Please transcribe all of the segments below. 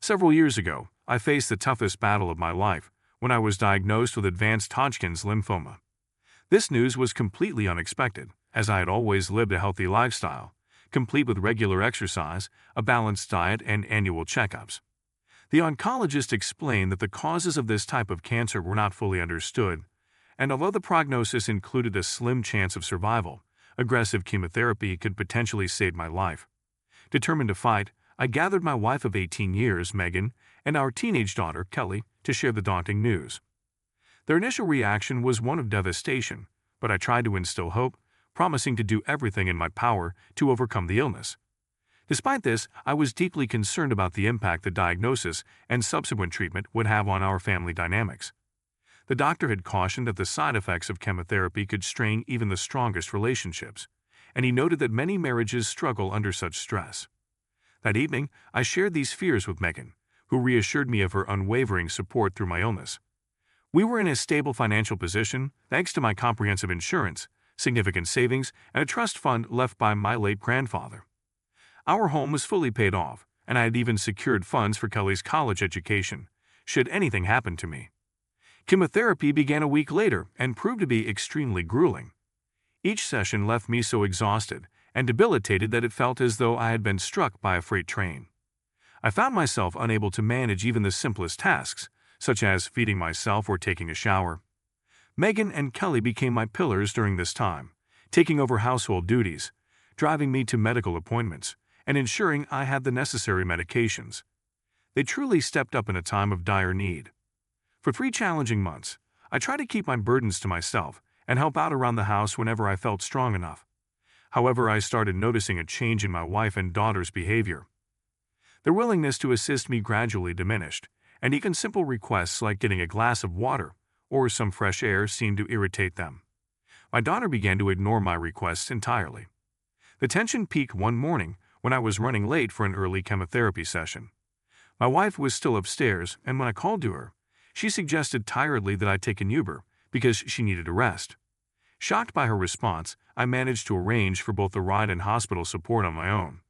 Several years ago, I faced the toughest battle of my life when I was diagnosed with advanced Hodgkin's lymphoma. This news was completely unexpected, as I had always lived a healthy lifestyle, complete with regular exercise, a balanced diet, and annual checkups. The oncologist explained that the causes of this type of cancer were not fully understood, and although the prognosis included a slim chance of survival, aggressive chemotherapy could potentially save my life. Determined to fight, I gathered my wife of 18 years, Megan, and our teenage daughter, Kelly, to share the daunting news. Their initial reaction was one of devastation, but I tried to instill hope, promising to do everything in my power to overcome the illness. Despite this, I was deeply concerned about the impact the diagnosis and subsequent treatment would have on our family dynamics. The doctor had cautioned that the side effects of chemotherapy could strain even the strongest relationships, and he noted that many marriages struggle under such stress. That evening, I shared these fears with Megan, who reassured me of her unwavering support through my illness. We were in a stable financial position thanks to my comprehensive insurance, significant savings, and a trust fund left by my late grandfather. Our home was fully paid off, and I had even secured funds for Kelly's college education, should anything happen to me. Chemotherapy began a week later and proved to be extremely grueling. Each session left me so exhausted and debilitated that it felt as though I had been struck by a freight train. I found myself unable to manage even the simplest tasks, such as feeding myself or taking a shower. Megan and Kelly became my pillars during this time, taking over household duties, driving me to medical appointments, and ensuring I had the necessary medications. They truly stepped up in a time of dire need. For 3 challenging months, I tried to keep my burdens to myself and help out around the house whenever I felt strong enough. However, I started noticing a change in my wife and daughter's behavior. Their willingness to assist me gradually diminished, and even simple requests like getting a glass of water or some fresh air seemed to irritate them. My daughter began to ignore my requests entirely. The tension peaked one morning when I was running late for an early chemotherapy session. My wife was still upstairs, and when I called to her, she suggested tiredly that I take an Uber because she needed a rest. Shocked by her response, I managed to arrange for both the ride and hospital support on my own.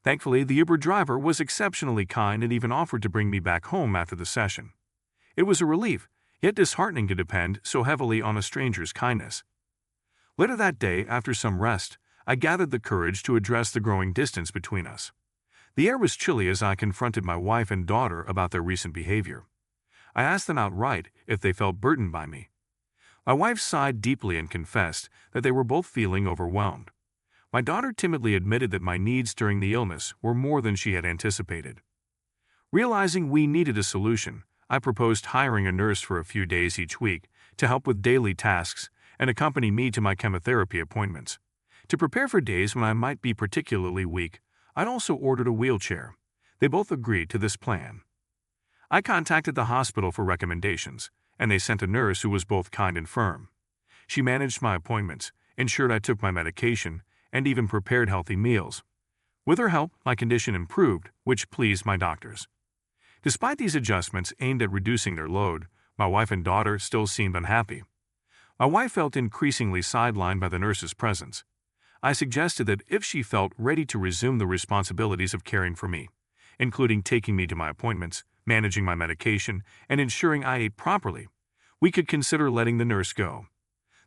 Thankfully, the Uber driver was exceptionally kind and even offered to bring me back home after the session. It was a relief, yet disheartening to depend so heavily on a stranger's kindness. Later that day, after some rest, I gathered the courage to address the growing distance between us. The air was chilly as I confronted my wife and daughter about their recent behavior. I asked them outright if they felt burdened by me. My wife sighed deeply and confessed that they were both feeling overwhelmed. My daughter timidly admitted that my needs during the illness were more than she had anticipated. Realizing we needed a solution, I proposed hiring a nurse for a few days each week to help with daily tasks and accompany me to my chemotherapy appointments. To prepare for days when I might be particularly weak, I'd also ordered a wheelchair. They both agreed to this plan. I contacted the hospital for recommendations, and they sent a nurse who was both kind and firm. She managed my appointments, ensured I took my medication, and even prepared healthy meals. With her help, my condition improved, which pleased my doctors. Despite these adjustments aimed at reducing their load, my wife and daughter still seemed unhappy. My wife felt increasingly sidelined by the nurse's presence. I suggested that if she felt ready to resume the responsibilities of caring for me, including taking me to my appointments, managing my medication, and ensuring I ate properly, we could consider letting the nurse go.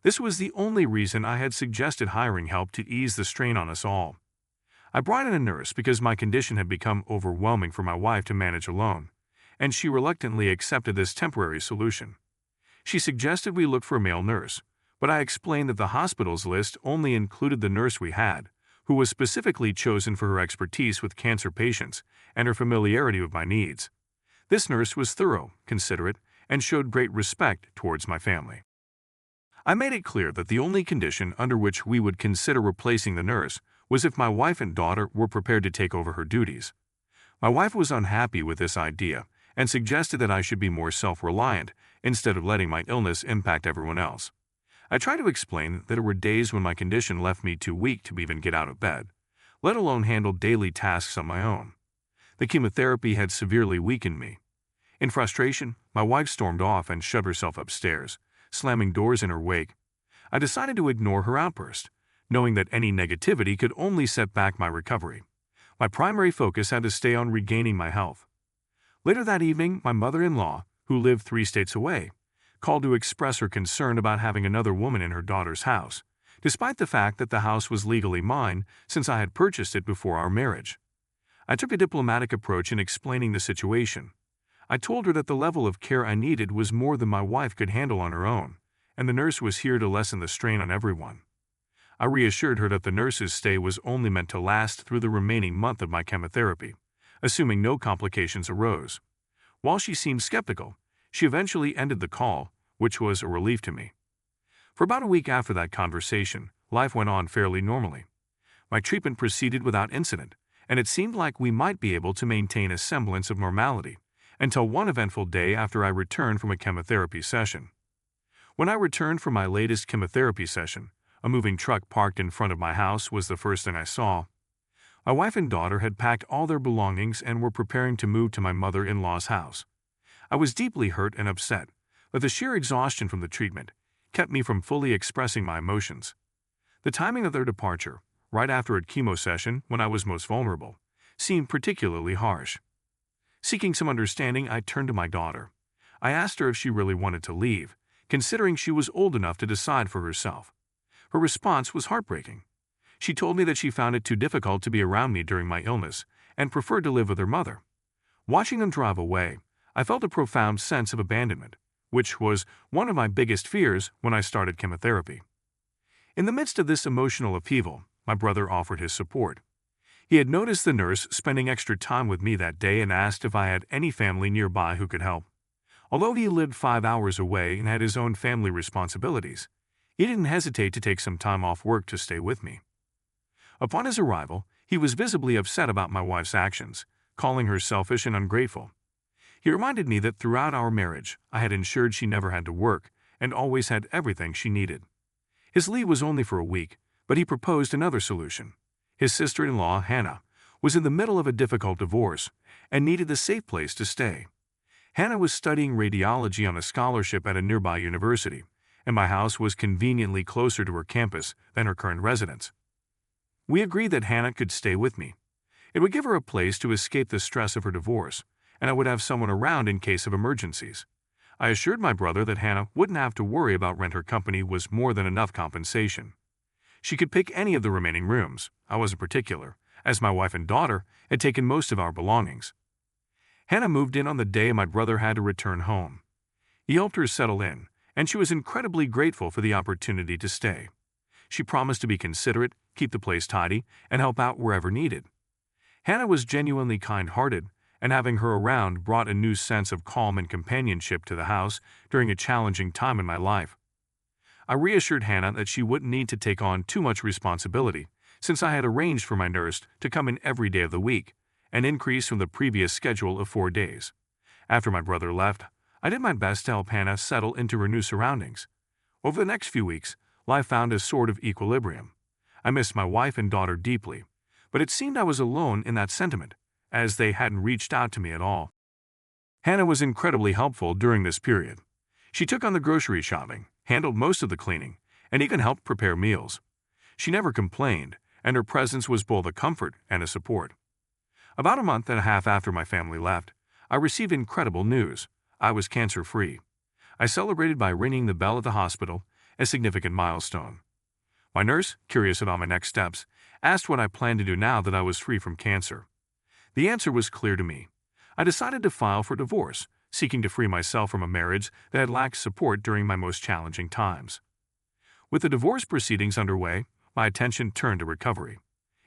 This was the only reason I had suggested hiring help to ease the strain on us all. I brought in a nurse because my condition had become overwhelming for my wife to manage alone, and she reluctantly accepted this temporary solution. She suggested we look for a male nurse, but I explained that the hospital's list only included the nurse we had, who was specifically chosen for her expertise with cancer patients and her familiarity with my needs. This nurse was thorough, considerate, and showed great respect towards my family. I made it clear that the only condition under which we would consider replacing the nurse was if my wife and daughter were prepared to take over her duties. My wife was unhappy with this idea and suggested that I should be more self-reliant instead of letting my illness impact everyone else. I tried to explain that there were days when my condition left me too weak to even get out of bed, let alone handle daily tasks on my own. The chemotherapy had severely weakened me. In frustration, my wife stormed off and shoved herself upstairs, slamming doors in her wake. I decided to ignore her outburst, knowing that any negativity could only set back my recovery. My primary focus had to stay on regaining my health. Later that evening, my mother-in-law, who lived 3 states away, called to express her concern about having another woman in her daughter's house, despite the fact that the house was legally mine since I had purchased it before our marriage. I took a diplomatic approach in explaining the situation. I told her that the level of care I needed was more than my wife could handle on her own, and the nurse was here to lessen the strain on everyone. I reassured her that the nurse's stay was only meant to last through the remaining month of my chemotherapy, assuming no complications arose. While she seemed skeptical, she eventually ended the call, which was a relief to me. For about a week after that conversation, life went on fairly normally. My treatment proceeded without incident, and it seemed like we might be able to maintain a semblance of normality until one eventful day after I returned from a chemotherapy session. When I returned from my latest chemotherapy session, a moving truck parked in front of my house was the first thing I saw. My wife and daughter had packed all their belongings and were preparing to move to my mother-in-law's house. I was deeply hurt and upset, but the sheer exhaustion from the treatment kept me from fully expressing my emotions. The timing of their departure, right after a chemo session when I was most vulnerable, seemed particularly harsh. Seeking some understanding, I turned to my daughter. I asked her if she really wanted to leave, considering she was old enough to decide for herself. Her response was heartbreaking. She told me that she found it too difficult to be around me during my illness and preferred to live with her mother. Watching them drive away, I felt a profound sense of abandonment, which was one of my biggest fears when I started chemotherapy. In the midst of this emotional upheaval, my brother offered his support. He had noticed the nurse spending extra time with me that day and asked if I had any family nearby who could help. Although he lived 5 hours away and had his own family responsibilities, he didn't hesitate to take some time off work to stay with me. Upon his arrival, he was visibly upset about my wife's actions, calling her selfish and ungrateful. He reminded me that throughout our marriage, I had ensured she never had to work and always had everything she needed. His leave was only for a week, but he proposed another solution. His sister-in-law, Hannah, was in the middle of a difficult divorce and needed a safe place to stay. Hannah was studying radiology on a scholarship at a nearby university, and my house was conveniently closer to her campus than her current residence. We agreed that Hannah could stay with me. It would give her a place to escape the stress of her divorce, and I would have someone around in case of emergencies. I assured my brother that Hannah wouldn't have to worry about rent. Her company was more than enough compensation. She could pick any of the remaining rooms. I wasn't particular, as my wife and daughter had taken most of our belongings. Hannah moved in on the day my brother had to return home. He helped her settle in, and she was incredibly grateful for the opportunity to stay. She promised to be considerate, keep the place tidy, and help out wherever needed. Hannah was genuinely kind-hearted, and having her around brought a new sense of calm and companionship to the house during a challenging time in my life. I reassured Hannah that she wouldn't need to take on too much responsibility, since I had arranged for my nurse to come in every day of the week, an increase from the previous schedule of 4 days. After my brother left, I did my best to help Hannah settle into her new surroundings. Over the next few weeks, life found a sort of equilibrium. I missed my wife and daughter deeply, but it seemed I was alone in that sentiment, as they hadn't reached out to me at all. Hannah was incredibly helpful during this period. She took on the grocery shopping, handled most of the cleaning, and even helped prepare meals. She never complained, and her presence was both a comfort and a support. About a month and a half after my family left, I received incredible news. I was cancer-free. I celebrated by ringing the bell at the hospital, a significant milestone. My nurse, curious about my next steps, asked what I planned to do now that I was free from cancer. The answer was clear to me. I decided to file for divorce, seeking to free myself from a marriage that had lacked support during my most challenging times. With the divorce proceedings underway, my attention turned to recovery.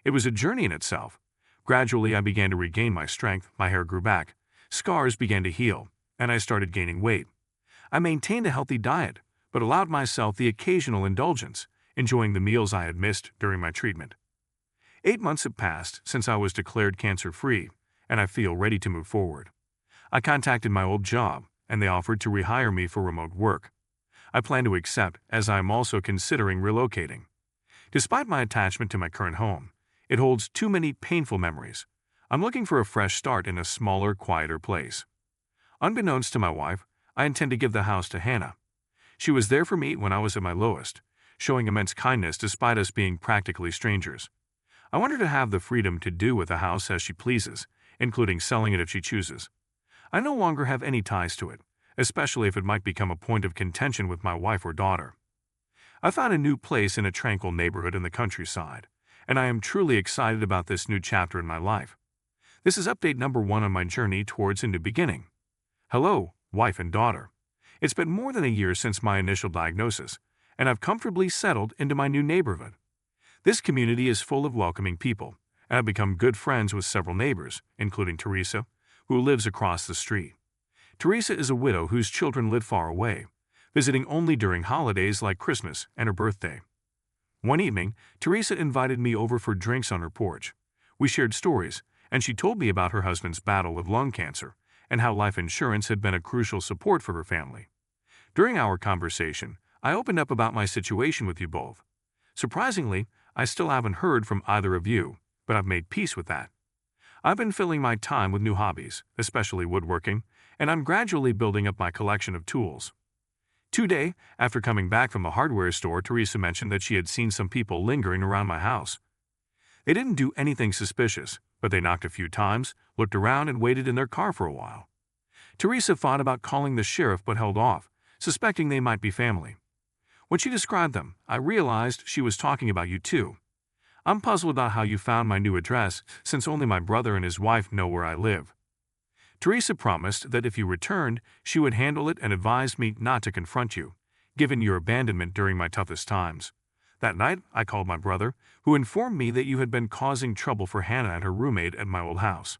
It was a journey in itself. Gradually, I began to regain my strength, my hair grew back, scars began to heal, and I started gaining weight. I maintained a healthy diet, but allowed myself the occasional indulgence, enjoying the meals I had missed during my treatment. 8 months have passed since I was declared cancer-free, and I feel ready to move forward. I contacted my old job, and they offered to rehire me for remote work. I plan to accept, as I am also considering relocating. Despite my attachment to my current home, it holds too many painful memories. I'm looking for a fresh start in a smaller, quieter place. Unbeknownst to my wife, I intend to give the house to Hannah. She was there for me when I was at my lowest, showing immense kindness despite us being practically strangers. I want her to have the freedom to do with the house as she pleases, including selling it if she chooses. I no longer have any ties to it, especially if it might become a point of contention with my wife or daughter. I found a new place in a tranquil neighborhood in the countryside, and I am truly excited about this new chapter in my life. This is update number 1 on my journey towards a new beginning. Hello, wife and daughter. It's been more than a year since my initial diagnosis, and I've comfortably settled into my new neighborhood. This community is full of welcoming people, and I've become good friends with several neighbors, including Teresa, who lives across the street. Teresa is a widow whose children live far away, visiting only during holidays like Christmas and her birthday. One evening, Teresa invited me over for drinks on her porch. We shared stories, and she told me about her husband's battle with lung cancer and how life insurance had been a crucial support for her family. During our conversation, I opened up about my situation with you both. Surprisingly, I still haven't heard from either of you, but I've made peace with that. I've been filling my time with new hobbies, especially woodworking, and I'm gradually building up my collection of tools. Today, after coming back from the hardware store, Teresa mentioned that she had seen some people lingering around my house. They didn't do anything suspicious, but they knocked a few times, looked around, and waited in their car for a while. Teresa thought about calling the sheriff but held off, suspecting they might be family. When she described them, I realized she was talking about you too. I'm puzzled about how you found my new address, since only my brother and his wife know where I live. Teresa promised that if you returned, she would handle it and advised me not to confront you, given your abandonment during my toughest times. That night, I called my brother, who informed me that you had been causing trouble for Hannah and her roommate at my old house.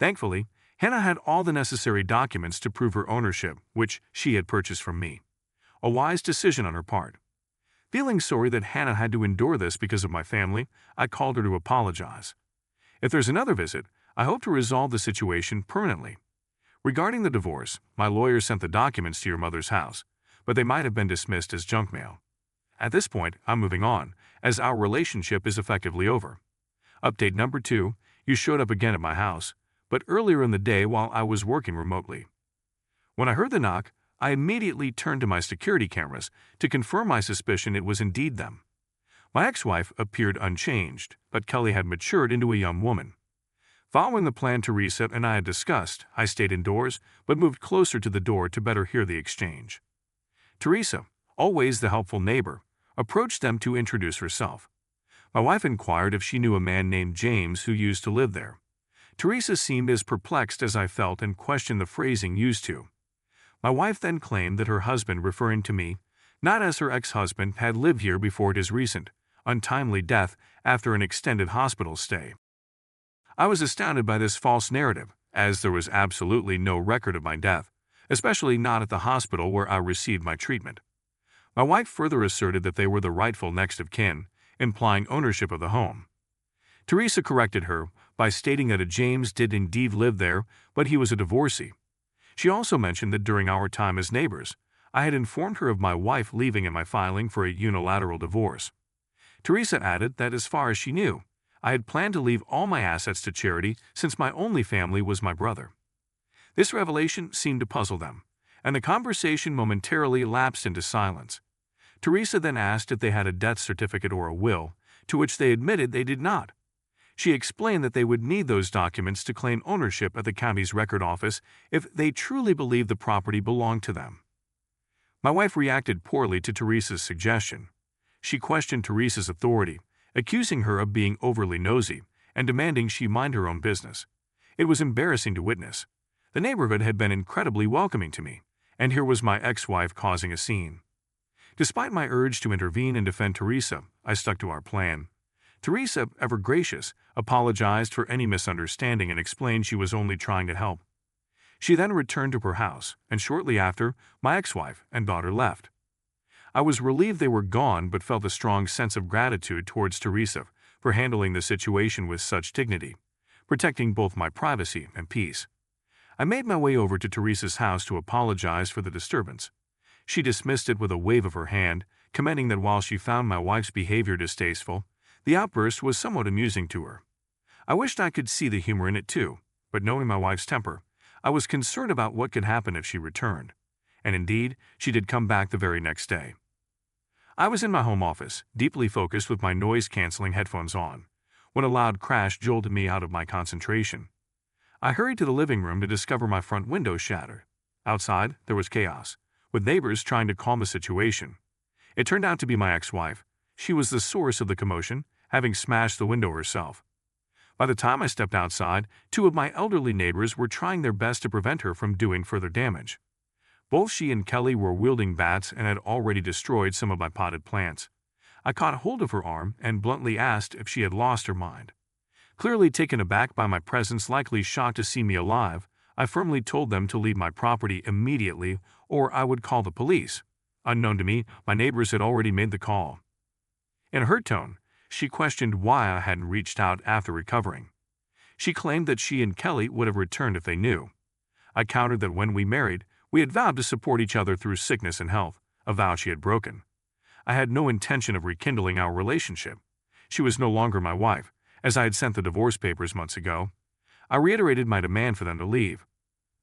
Thankfully, Hannah had all the necessary documents to prove her ownership, which she had purchased from me. A wise decision on her part. Feeling sorry that Hannah had to endure this because of my family, I called her to apologize. If there's another visit, I hope to resolve the situation permanently. Regarding the divorce, my lawyer sent the documents to your mother's house, but they might have been dismissed as junk mail. At this point, I'm moving on, as our relationship is effectively over. Update number 2, you showed up again at my house, but earlier in the day while I was working remotely. When I heard the knock, I immediately turned to my security cameras to confirm my suspicion it was indeed them. My ex-wife appeared unchanged, but Kelly had matured into a young woman. Following the plan Teresa and I had discussed, I stayed indoors but moved closer to the door to better hear the exchange. Teresa, always the helpful neighbor, approached them to introduce herself. My wife inquired if she knew a man named James who used to live there. Teresa seemed as perplexed as I felt and questioned the phrasing used to. My wife then claimed that her husband, referring to me, not as her ex-husband, had lived here before his recent, untimely death after an extended hospital stay. I was astounded by this false narrative, as there was absolutely no record of my death, especially not at the hospital where I received my treatment. My wife further asserted that they were the rightful next of kin, implying ownership of the home. Teresa corrected her by stating that a James did indeed live there, but he was a divorcee. She also mentioned that during our time as neighbors, I had informed her of my wife leaving and my filing for a unilateral divorce. Teresa added that as far as she knew, I had planned to leave all my assets to charity since my only family was my brother. This revelation seemed to puzzle them, and the conversation momentarily lapsed into silence. Teresa then asked if they had a death certificate or a will, to which they admitted they did not. She explained that they would need those documents to claim ownership at the county's record office if they truly believed the property belonged to them. My wife reacted poorly to Teresa's suggestion. She questioned Teresa's authority, accusing her of being overly nosy and demanding she mind her own business. It was embarrassing to witness. The neighborhood had been incredibly welcoming to me, and here was my ex-wife causing a scene. Despite my urge to intervene and defend Teresa, I stuck to our plan. Teresa, ever gracious, apologized for any misunderstanding and explained she was only trying to help. She then returned to her house, and shortly after, my ex-wife and daughter left. I was relieved they were gone but felt a strong sense of gratitude towards Teresa for handling the situation with such dignity, protecting both my privacy and peace. I made my way over to Teresa's house to apologize for the disturbance. She dismissed it with a wave of her hand, commenting that while she found my wife's behavior distasteful, the outburst was somewhat amusing to her. I wished I could see the humor in it too, but knowing my wife's temper, I was concerned about what could happen if she returned. And indeed, she did come back the very next day. I was in my home office, deeply focused with my noise-canceling headphones on, when a loud crash jolted me out of my concentration. I hurried to the living room to discover my front window shattered. Outside, there was chaos, with neighbors trying to calm the situation. It turned out to be my ex-wife. She was the source of the commotion, having smashed the window herself. By the time I stepped outside, two of my elderly neighbors were trying their best to prevent her from doing further damage. Both she and Kelly were wielding bats and had already destroyed some of my potted plants. I caught hold of her arm and bluntly asked if she had lost her mind. Clearly taken aback by my presence, likely shocked to see me alive, I firmly told them to leave my property immediately or I would call the police. Unknown to me, my neighbors had already made the call. In a hurt tone, she questioned why I hadn't reached out after recovering. She claimed that she and Kelly would have returned if they knew. I countered that when we married, we had vowed to support each other through sickness and health, a vow she had broken. I had no intention of rekindling our relationship. She was no longer my wife, as I had sent the divorce papers months ago. I reiterated my demand for them to leave.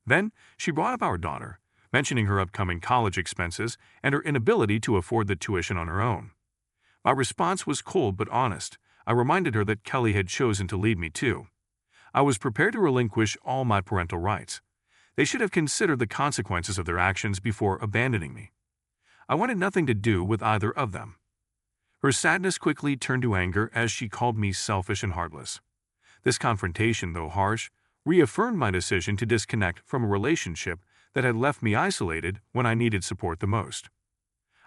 Then, she brought up our daughter, mentioning her upcoming college expenses and her inability to afford the tuition on her own. My response was cold but honest. I reminded her that Kelly had chosen to leave me too. I was prepared to relinquish all my parental rights. They should have considered the consequences of their actions before abandoning me. I wanted nothing to do with either of them. Her sadness quickly turned to anger as she called me selfish and heartless. This confrontation, though harsh, reaffirmed my decision to disconnect from a relationship that had left me isolated when I needed support the most.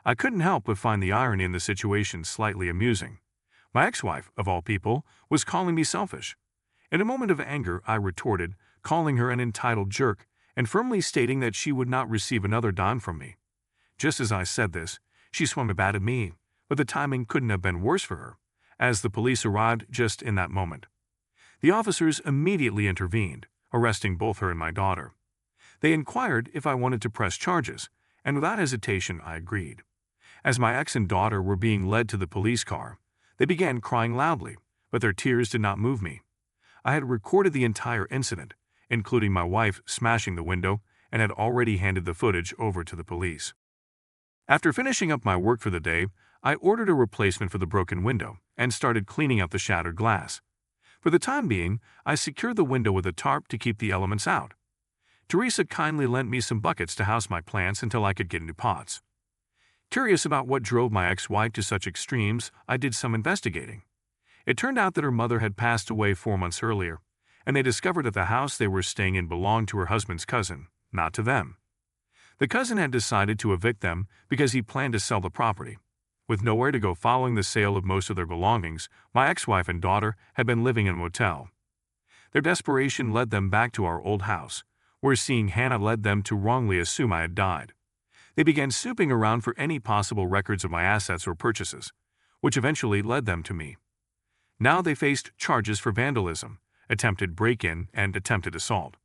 I couldn't help but find the irony in the situation slightly amusing. My ex-wife, of all people, was calling me selfish. In a moment of anger, I retorted, calling her an entitled jerk and firmly stating that she would not receive another dime from me. Just as I said this, she swung a bat at me, but the timing couldn't have been worse for her, as the police arrived just in that moment. The officers immediately intervened, arresting both her and my daughter. They inquired if I wanted to press charges, and without hesitation I agreed. As my ex and daughter were being led to the police car, they began crying loudly, but their tears did not move me. I had recorded the entire incident, including my wife smashing the window, and had already handed the footage over to the police. After finishing up my work for the day, I ordered a replacement for the broken window and started cleaning up the shattered glass. For the time being, I secured the window with a tarp to keep the elements out. Teresa kindly lent me some buckets to house my plants until I could get into pots. Curious about what drove my ex-wife to such extremes, I did some investigating. It turned out that her mother had passed away 4 months earlier, and they discovered that the house they were staying in belonged to her husband's cousin, not to them. The cousin had decided to evict them because he planned to sell the property. With nowhere to go following the sale of most of their belongings, my ex-wife and daughter had been living in a motel. Their desperation led them back to our old house, where seeing Hannah led them to wrongly assume I had died. They began snooping around for any possible records of my assets or purchases, which eventually led them to me. Now they faced charges for vandalism, attempted break-in, and attempted assault.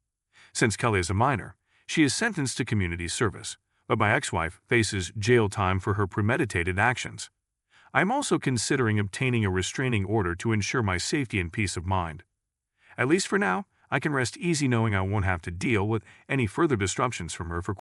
Since Kelly is a minor, she is sentenced to community service, but my ex-wife faces jail time for her premeditated actions. I am also considering obtaining a restraining order to ensure my safety and peace of mind. At least for now, I can rest easy knowing I won't have to deal with any further disruptions from her for